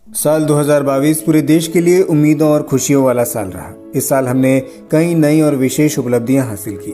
साल 2022 पूरे देश के लिए उम्मीदों और खुशियों वाला साल रहा। इस साल हमने कई नई और विशेष उपलब्धियां हासिल की।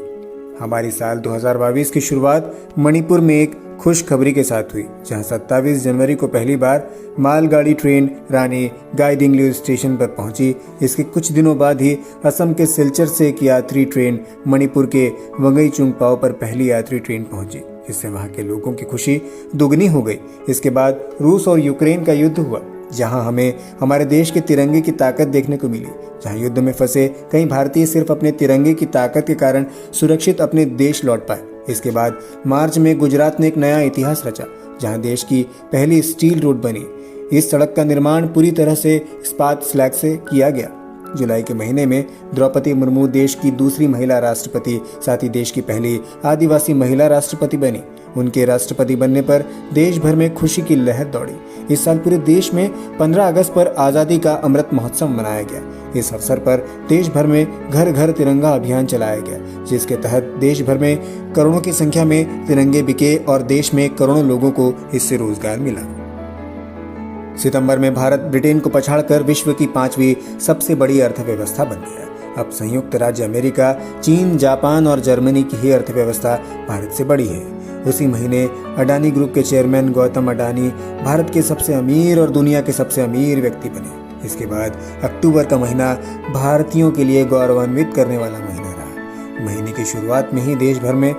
हमारी साल 2022 की शुरुआत मणिपुर में एक खुशखबरी के साथ हुई, जहां 27 जनवरी को पहली बार मालगाड़ी ट्रेन रानी गाइडिंगलिउ स्टेशन पर पहुंची। इसके कुछ दिनों बाद ही असम के सिलचर से एक यात्री ट्रेन मणिपुर के वंगईचुंगपाओ पर पहली यात्री ट्रेन पहुंची, जिससे वहां के लोगों की खुशी दुगनी हो गई। इसके बाद रूस और यूक्रेन का युद्ध हुआ, जहां हमें हमारे देश के तिरंगे की ताकत देखने को मिली। जहां युद्ध में फंसे कई भारतीय सिर्फ अपने तिरंगे की ताकत के कारण सुरक्षित अपने देश लौट पाए। इसके बाद मार्च में गुजरात ने एक नया इतिहास रचा, जहां देश की पहली स्टील रोड बनी। इस सड़क का निर्माण पूरी तरह से इस्पात स्लैग से किया गया। जुलाई के महीने में द्रौपदी मुर्मू देश की दूसरी महिला राष्ट्रपति, साथ ही देश की पहली आदिवासी महिला राष्ट्रपति बनी। उनके राष्ट्रपति बनने पर देश भर में खुशी की लहर दौड़ी। इस साल पूरे देश में 15 अगस्त पर आज़ादी का अमृत महोत्सव मनाया गया। इस अवसर पर देश भर में घर घर तिरंगा अभियान चलाया गया, जिसके तहत देश भर में करोड़ों की संख्या में तिरंगे बिके और देश में करोड़ों लोगों को इससे रोजगार मिला। सितंबर में भारत ब्रिटेन को पछाड़कर विश्व की 5वीं सबसे बड़ी अर्थव्यवस्था बन गया। अब संयुक्त राज्य अमेरिका, चीन, जापान और जर्मनी की ही अर्थव्यवस्था भारत से बड़ी है। उसी महीने अडानी ग्रुप के चेयरमैन गौतम अडानी भारत के सबसे अमीर और दुनिया के सबसे अमीर व्यक्ति बने। इसके बाद अक्टूबर का महीना भारतीयों के लिए गौरवान्वित करने वाला महीना रहा। महीने की शुरुआत में ही देश भर में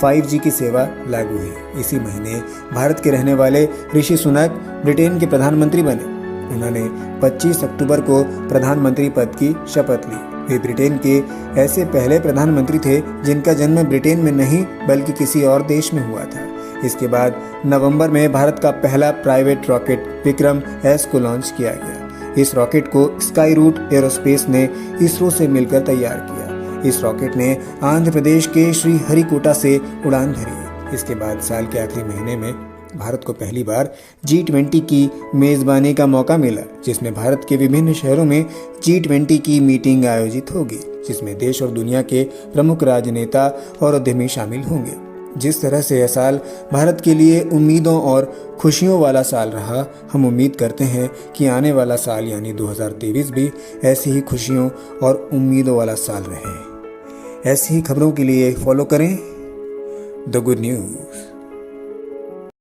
5G की सेवा लागू हुई। इसी महीने भारत के रहने वाले ऋषि सुनक ब्रिटेन के प्रधानमंत्री बने। उन्होंने 25 अक्टूबर को प्रधानमंत्री पद की शपथ ली। वे ब्रिटेन के ऐसे पहले प्रधानमंत्री थे जिनका जन्म ब्रिटेन में नहीं बल्कि किसी और देश में हुआ था। इसके बाद नवंबर में भारत का पहला प्राइवेट रॉकेट विक्रम एस को लॉन्च किया गया। इस रॉकेट को स्काई रूट एरोस्पेस ने इसरो से मिलकर तैयार किया। इस रॉकेट ने आंध्र प्रदेश के श्रीहरिकोटा से उड़ान भरी। इसके बाद साल के आखिरी महीने में भारत को पहली बार G20 की मेजबानी का मौका मिला, जिसमें भारत के विभिन्न शहरों में G20 की मीटिंग आयोजित होगी, जिसमें देश और दुनिया के प्रमुख राजनेता और उद्यमी शामिल होंगे। जिस तरह से यह साल भारत के लिए उम्मीदों और खुशियों वाला साल रहा, हम उम्मीद करते हैं कि आने वाला साल यानी 2023 भी ऐसी ही खुशियों और उम्मीदों वाला साल रहे। ऐसी ही खबरों के लिए फॉलो करें द गुड न्यूज़।